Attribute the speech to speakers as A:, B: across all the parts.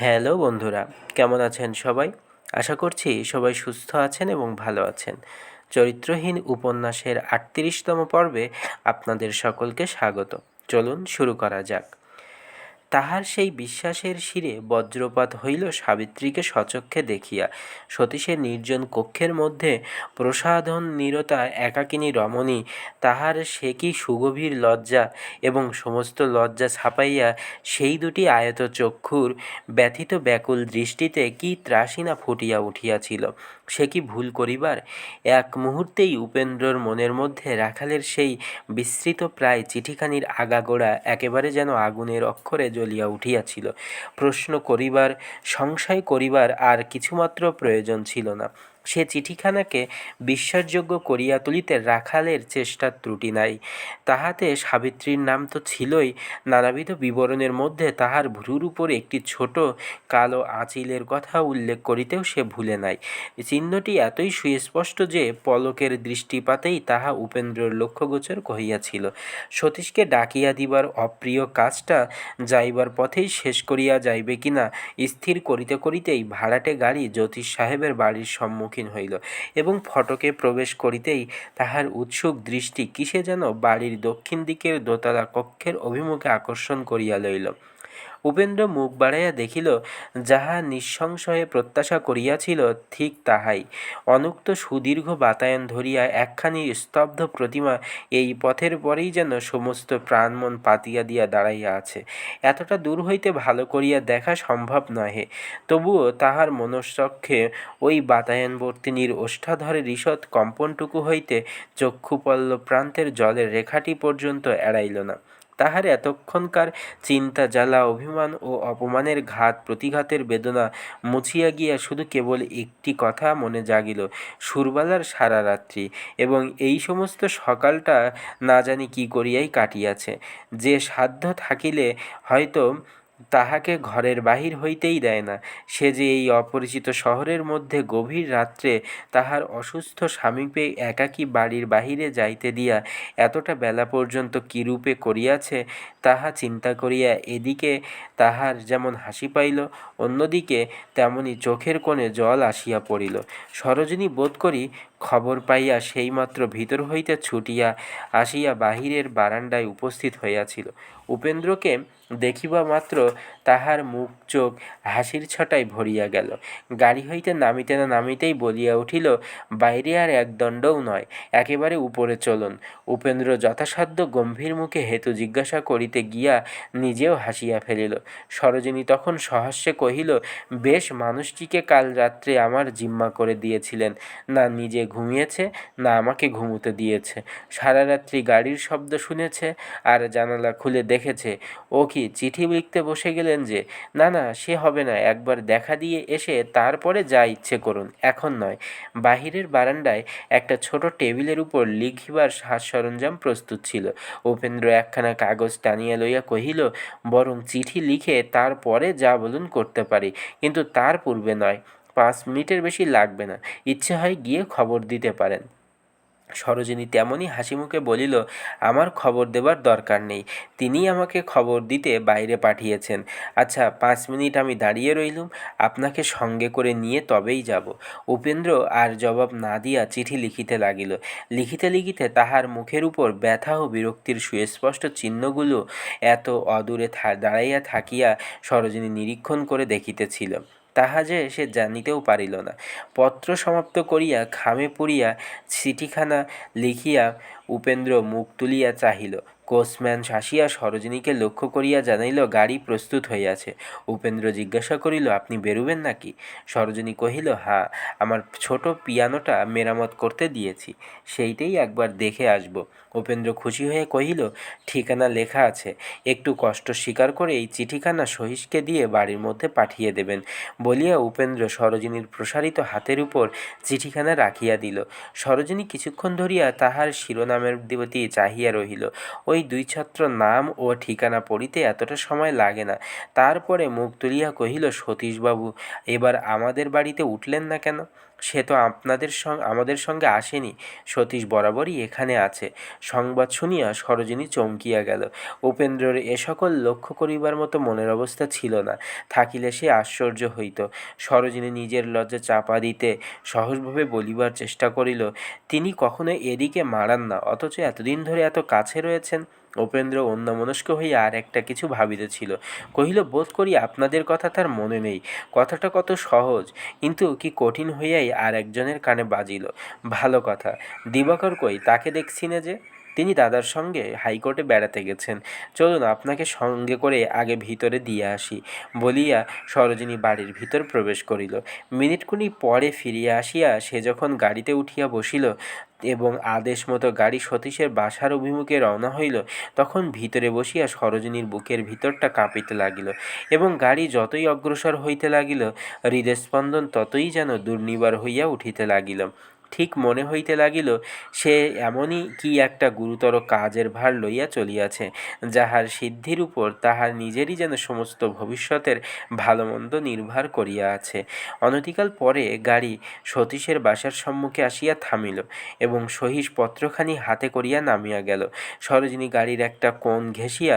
A: Hello বন্ধুরা, কেমন আছেন সবাই? আশা করছি সবাই সুস্থ আছেন এবং ভালো আছেন। চরিত্রহীন উপন্যাসের ৩৮তম পর্বে আপনাদের সকলকে স্বাগত। চলুন শুরু করা যাক। তাহার সেই বিশ্বাসের শিরে বজ্রপাত হইল সাবিত্রীকে স্বচক্ষে দেখিয়া। সতীশের নির্জন কক্ষের মধ্যে প্রসাধন নিরতা একাকিনী রমণী তাহার সে কি সুগভীর লজ্জা এবং সমস্ত লজ্জা ছাপাইয়া সেই দুটি আয়ত চক্ষুর ব্যথিত ব্যাকুল দৃষ্টিতে কি ত্রাসী না ফুটিয়া উঠিয়াছিল। সে কি ভুল করিবার? এক মুহূর্তেই উপেন্দ্রর মনের মধ্যে রাখালের সেই বিস্তৃত প্রায় চিঠিখানির আগাগোড়া একেবারে যেন আগুনের অক্ষরে জ্বলিয়া উঠিয়াছিল। প্রশ্ন করিবার, সংশয় করিবার আর কিছুমাত্র প্রয়োজন ছিল না। সে চিঠিখানাকে বিশ্বাসযোগ্য করিয়া তুলিতে রাখালের চেষ্টার ত্রুটি নাই। তাহাতে সাবিত্রীর নাম তো ছিলই, নানাবিধ বিবরণের মধ্যে তাহার ভ্রুর উপর একটি ছোট কালো আঁচিলের কথা উল্লেখ করিতেও সে ভুলে নাই। চিহ্নটি এতই সুস্পষ্ট যে পলকের দৃষ্টিপাতেই তাহা উপেন্দ্রর লক্ষ্যগোচর কহিয়াছিল। সতীশকে ডাকিয়া দিবার অপ্রিয় কাজটা যাইবার পথেই শেষ করিয়া যাইবে কিনা স্থির করিতে করিতেই ভাড়াটে গাড়ি জ্যোতিষ সাহেবের বাড়ির সম্মুখীন হইল এবং ফটকে প্রবেশ করিতেই তাহার উৎসুক দৃষ্টি কিসে যেন বাড়ির দক্ষিণ দিকের দোতলা কক্ষের অভিমুখে আকর্ষণ করিয়া লইল। উপেন্দ্র মুখ বাড়াইয়া দেখিল, যাহা নিঃসংশয়ে প্রত্যাশা করিয়াছিল ঠিক তাহাই। অনুক্ত সুদীর্ঘ বাতায়ন ধরিয়া একখানি স্তব্ধ প্রতিমা এই পথের পরেই যেন সমস্ত প্রাণমন পাতিয়া দিয়া দাঁড়াইয়া আছে। এতটা দূর হইতে ভালো করিয়া দেখা সম্ভব নহে, তবুও তাহার মনশ্চক্ষে ওই বাতায়নবর্তিনীর ওষ্ঠাধরের ঈষৎ কম্পনটুকু হইতে চক্ষুপল্লব প্রান্তের জলের রেখাটি পর্যন্ত এড়াইল না। তাহার এতক্ষণকার চিন্তা, জ্বালা, অভিমান ও অপমানের ঘাত প্রতিঘাতের বেদনা মুছিয়া গিয়া শুধু কেবল একটি কথা মনে জাগিল, সুরবালার সারা রাত্রি এবং এই সমস্ত সকালটা না জানি কি করিয়াই কাটিয়াছে। যে সাধ্য থাকিলে হয়তো তাহাকে ঘরের বাহির হইতেই দেয় না, সে যে এই অপরিচিত শহরের মধ্যে গভীর রাত্রে তাহার অসুস্থ স্বামীকে একাকী বাড়ির বাহিরে যাইতে দিয়া এতটা বেলা পর্যন্ত কিরূপে করিয়াছে তাহা চিন্তা করিয়া এদিকে তাহার যেমন হাসি পাইল, অন্যদিকে তেমনি চোখের কোণে জল আসিয়া পড়িল। সরোজিনী বোধ করি খবর পাইয়া সেইমাত্র ভিতর হইতে ছুটিয়া আসিয়া বাহিরের বারান্দায় উপস্থিত হইয়াছিল। উপেন্দ্রকে দেখিবা মাত্র তাহার মুখ চোখ হাসির ছটায় ভরিয়া গেল। গাড়ি হইতে নামিতে না নামিতেই বলিয়া উঠিল, বাইরে আর এক দণ্ডও নয়, একেবারে উপরে চলুন। উপেন্দ্র যথাসাধ্য গম্ভীর মুখে হেতু জিজ্ঞাসা করিতে গিয়া নিজেও হাসিয়া ফেলিল। সরোজিনী তখন সহাস্যে কহিল, বেশ, মানুষটিকে কাল রাত্রে আমার জিম্মা করে দিয়েছিলেন, না নিজে ঘুমিয়েছে না আমাকে ঘুমোতে দিয়েছে। সারা রাত্রি গাড়ির শব্দ শুনেছে আর জানালা খুলে দেখেছে। ও কি চিঠি লিখতে বসে গেলেন যে? না না, সে হবে না, একবার দেখা দিয়ে এসে তারপরে যা ইচ্ছে করুন, এখন নয়। বাহিরের বারান্দায় একটা ছোট টেবিলের উপর লিখিবার সাজ সরঞ্জাম প্রস্তুত ছিল। উপেন্দ্র একখানা কাগজ টানিয়া লইয়া কহিল, বরং চিঠি লিখে তারপরে যা বলুন করতে পারি, কিন্তু তার পূর্বে নয়। 5 মিনিটের বেশি লাগবে না, ইচ্ছে হয় গিয়ে খবর দিতে পারেন। সরোজিনী তেমনই হাসিমুখে বলিল, আমার খবর দেবার দরকার নেই, তিনিই আমাকে খবর দিতে বাইরে পাঠিয়েছেন। আচ্ছা, 5 মিনিট আমি দাঁড়িয়ে রইলুম, আপনাকে সঙ্গে করে নিয়ে তবেই যাব। উপেন্দ্র আর জবাব না দিয়া চিঠি লিখিতে লাগিল। লিখিতে লিখিতে তাহার মুখের উপর ব্যথা ও বিরক্তির সুস্পষ্ট চিহ্নগুলো এত অদূরে দাঁড়াইয়া থাকিয়া সরোজিনী নিরীক্ষণ করে দেখিতেছিল, তাহা যে সে জানিতেও পারিল না। পত্র সমাপ্ত করিয়া খামে পুরিয়া চিঠিখানা লিখিয়া উপেন্দ্র মুখ তুলিয়া চাহিল। কোচম্যান আসিয়া সরোজিনীকে লক্ষ্য করিয়া জানাইল, গাড়ি প্রস্তুত হইয়াছে। উপেন্দ্র জিজ্ঞাসা করিল, আপনি বেরুবেন নাকি? সরোজিনী কহিল, হাঁ, আমার ছোট পিয়ানোটা মেরামত করতে দিয়েছি, সেইটেই একবার দেখে আসব। উপেন্দ্র খুশি হয়ে কহিল, ঠিকানা লেখা আছে, একটু কষ্ট স্বীকার করে এই চিঠিখানা সহিসকে দিয়ে বাড়ির মধ্যে পাঠিয়ে দেবেন। বলিয়া উপেন্দ্র সরোজিনীর প্রসারিত হাতের উপর চিঠিখানা রাখিয়া দিল। সরোজিনী কিছুক্ষণ ধরিয়া তাহার শিরোনামের দিকে চাহিয়া রহিল। ওই 2 ছত্র নাম ও ঠিকানা পড়িতে এতটা সময় লাগে না। তারপরে মুখ তুলিয়া কহিল, সতীশবাবু এবার আমাদের বাড়িতে উঠলেন না কেন? সে তো আমাদের সঙ্গে আসেনি, সতীশ বরাবরই এখানে আছে। সংবাদ শুনিয়া সরোজিনী চমকিয়া গেল। উপেন্দ্রের এ সকল লক্ষ্য করিবার মতো মনের অবস্থা ছিল না, থাকিলে সে আশ্চর্য হইত। সরোজিনী নিজের লজ্জা চাপা দিতে সহজভাবে বলিবার চেষ্টা করিল, তিনি কখনো এদিকে মাড়ান না, অথচ এতদিন ধরে এত কাছে রয়েছেন। উপেন্দ্র অন্যমনস্ক হইয়া আর একটা কিছু ভাবিতেছিল। কহিল, বোধ করি আপনাদের কথা তার মনে নেই। কথাটা কত সহজ, কিন্তু কি কঠিন হইয়াই আর একজনের কানে বাজিল। ভালো কথা, দিবাকর কই, তাকে দেখছি না যে। তিনি দাদার সঙ্গে হাইকোর্টে বেড়াতে গেছেন। চলুন আপনাকে সঙ্গে করে আগে ভিতরে দিয়ে আসি, বলিয়া সরোজিনী বাড়ির ভিতর প্রবেশ করিল। মিনিটকুনি পরে ফিরিয়া আসিয়া সে যখন গাড়িতে উঠিয়া বসিল এবং আদেশ মতো গাড়ি সতীশের বাসার অভিমুখে রওনা হইল, তখন ভিতরে বসিয়া সরোজিনীর বুকের ভিতরটা কাঁপিতে লাগিল, এবং গাড়ি যতই অগ্রসর হইতে লাগিল, হৃদস্পন্দন ততই যেন দুর্নিবার হইয়া উঠিতে লাগিল। ঠিক মনে হইতে লাগিল সে এমনই কি একটা গুরুতর কাজের ভার লইয়া চলিয়াছে, যাহার সিদ্ধির উপর তাহার নিজেরই যেন সমস্ত ভবিষ্যতের ভালো মন্দ নির্ভর করিয়া আছে। অনতিকাল পরে গাড়ি সতীশের বাসার সম্মুখে আসিয়া থামিল, এবং সহিস পত্রখানি হাতে করিয়া নামিয়া গেল। সরোজিনী গাড়ির একটা কোণ ঘেঁষিয়া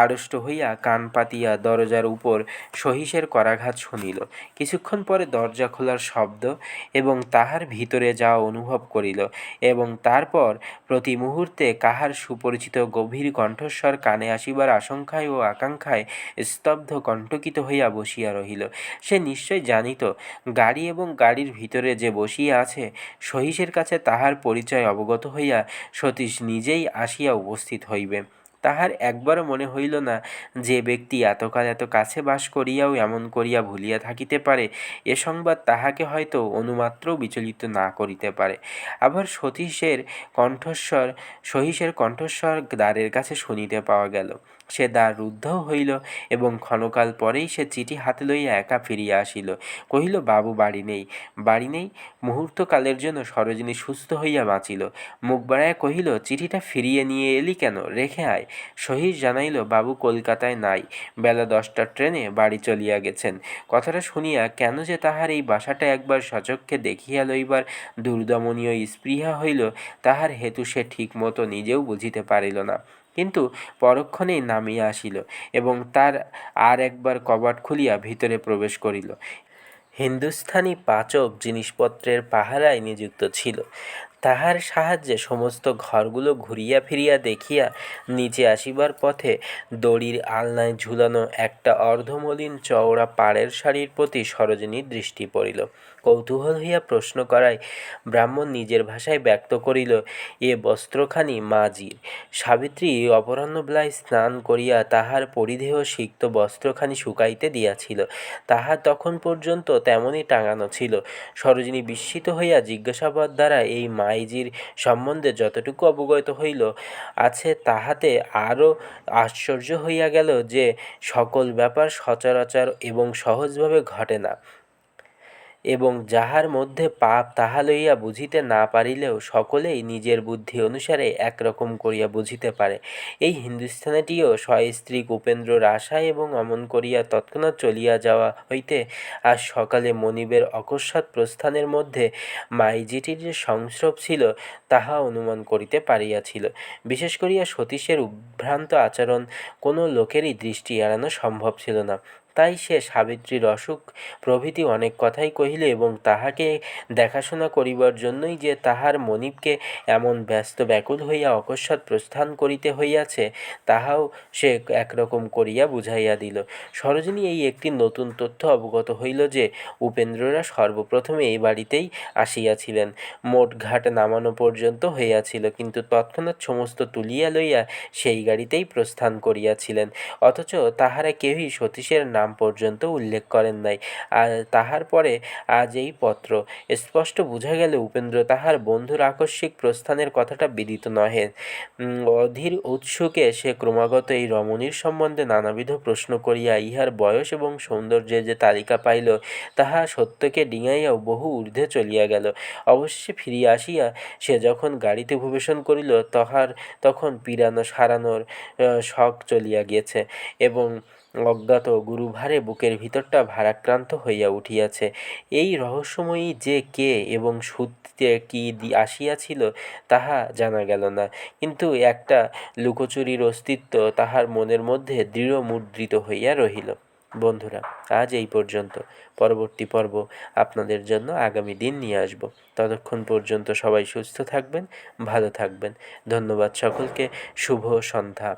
A: আড়ষ্ট হইয়া কান পাতিয়া দরজার উপর সহিসের করাঘাত শুনিল। কিছুক্ষণ পরে দরজা খোলার শব্দ এবং তাহার ভিতরে যাওয়া অনুভব করিল, এবং তারপর প্রতি মুহূর্তে কাহার সুপরিচিত গভীর কণ্ঠস্বর কানে আসিবার আশঙ্কায় ও আকাঙ্ক্ষায় স্তব্ধ কণ্টকিত হইয়া বসিয়া রহিল। সে নিশ্চয় জানিত, গাড়ি এবং গাড়ির ভিতরে যে বসিয়া আছে, সহিসের কাছে তাহার পরিচয় অবগত হইয়া সতীশ নিজেই আসিয়া উপস্থিত হইবে। তাহার একবারও মনে হইল না যে ব্যক্তি এতকাল এত কাছে বাস করিয়াও এমন করিয়া ভুলিয়া থাকিতে পারে, এ সংবাদ তাহাকে হয়তো অনুমাত্রও বিচলিত না করিতে পারে। আবার সহিসের কণ্ঠস্বর দ্বারের কাছে শুনিতে পাওয়া গেল। সে দ্বার রুদ্ধও হইল, এবং ক্ষণকাল পরেই সে চিঠি হাতে লইয়া একা ফিরিয়া আসিল। কহিল, বাবু বাড়ি নেই। বাড়ি নেই? মুহূর্তকালের জন্য সরোজিনী সুস্থ হইয়া বাঁচিল। মুখ বাড়াইয়া কহিল, চিঠিটা ফিরিয়ে নিয়ে এলি কেন? রেখে আয়। সহিস জানাইল, বাবু কলকাতায় নাই, বেলা 10টার ট্রেনে বাড়ি চলিয়া গেছেন। কথাটা শুনিয়া কেন যে তাহার এই বাসাটা একবার সচক্ষে দেখিয়া লইবার দুর্দমনীয় স্পৃহা হইল, তাহার হেতু সে ঠিক মতো নিজেও বুঝিতে পারিল না। কিন্তু পরক্ষণেই নামিয়া আসিল, এবং তার আর একবার কবাট খুলিয়া ভিতরে প্রবেশ করিল। হিন্দুস্থানি পাচক জিনিসপত্রের পাহারায় নিযুক্ত ছিল। তাহার সাহায্যে সমস্ত ঘরগুলো ঘুরিয়া ফিরিয়া দেখিয়া নিচে আসিবার পথে দড়ির আলনায় ঝুলানো একটা অর্ধমলিন চওড়া পাড়ের শাড়ির প্রতি সরোজিনীর দৃষ্টি পড়িল। কৌতূহল হইয়া প্রশ্ন করায় ব্রাহ্মণ নিজের ভাষায় ব্যক্ত করিল, এ বস্ত্রখানি মাঝির। সাবিত্রী অপরাহ্নবেলায় স্নান করিয়া তাহার পরিধেয় সিক্ত বস্ত্রখানি শুকাইতে দিয়াছিল, তাহা তখন পর্যন্ত তেমনই টাঙানো ছিল। সরোজিনী বিস্মিত হইয়া জিজ্ঞাসাবাদ দ্বারা এই মাইজির সম্বন্ধে যতটুকু অবগত হইল আছে, তাহাতে আরও আশ্চর্য হইয়া গেল যে সকল ব্যাপার সচরাচর এবং সহজভাবে ঘটে না, এবং যাহার মধ্যে পাপ তাহা লইয়া বুঝিতে না পারিলেও সকলেই নিজের বুদ্ধি অনুসারে একরকম করিয়া বুঝিতে পারে। এই হিন্দুস্থানীটিও সস্ত্রীক উপেন্দ্রর আশায় এবং অমন করিয়া তৎক্ষণাৎ চলিয়া যাওয়া হইতে আজ সকালে মনিবের অকস্মাৎ প্রস্থানের মধ্যে মাইজিটির যে সংস্রব ছিল, তাহা অনুমান করিতে পারিয়াছিল। বিশেষ করিয়া সতীশের উদ্ভ্রান্ত আচরণ কোনো লোকেরই দৃষ্টি এড়ানো সম্ভব ছিল না। তাই সে সাবিত্রীর অসুখ প্রভৃতি অনেক কথাই কহিল, এবং তাহাকে দেখাশোনা করিবার জন্যই যে তাহার মনিবকে এমন ব্যস্ত ব্যাকুল হইয়া অকস্মাৎ প্রস্থান করিতে হইয়াছে, তাহাও সে একরকম করিয়া বুঝাইয়া দিল। সরোজিনী এই একটি নতুন তথ্য অবগত হইল যে উপেন্দ্ররা সর্বপ্রথমে এই বাড়িতেই আসিয়াছিলেন। মোট ঘাট নামানো পর্যন্ত হইয়াছিল, কিন্তু তৎক্ষণাৎ সমস্ত তুলিয়া লইয়া সেই গাড়িতেই প্রস্থান করিয়াছিলেন, অথচ তাহারা কেউই সতীশের নাম পর্যন্ত উল্লেখ করেন নাই। আর তাহার পরে আজ এই পত্র। স্পষ্ট বুঝা গেল উপেন্দ্র তাহার বন্ধুর আকস্মিক প্রস্থানের কথাটা বিদিত নহে। অধীর উৎসুকে সে ক্রমাগত এই রমণীর সম্বন্ধে নানাবিধ প্রশ্ন করিয়া ইহার বয়স এবং সৌন্দর্যের যে তালিকা পাইল, তাহা সত্যকে ডিঙাইয়াও বহু ঊর্ধ্বে চলিয়া গেল। অবশেষে ফিরিয়া আসিয়া সে যখন গাড়িতে উপবেশন করিল, তখন পিরানো সারানোর শখ চলিয়া গিয়াছে, এবং অজ্ঞাত গুরুভারে বুকের ভিতরটা ভারাক্রান্ত হইয়া উঠিয়াছে। এই রহস্যময়ী যে কে এবং সূত্রে কি আসিয়াছিল তাহা জানা গেল না, কিন্তু একটা লুকোচুরির অস্তিত্ব তাহার মনের মধ্যে দৃঢ় মুদ্রিত হইয়া রহিল। বন্ধুরা, আজ এই পর্যন্ত। পরবর্তী পর্ব আপনাদের জন্য আগামী দিন নিয়ে আসব। ততক্ষণ পর্যন্ত সবাই সুস্থ থাকবেন, ভালো থাকবেন। ধন্যবাদ সকলকে। শুভ সন্ধ্যা।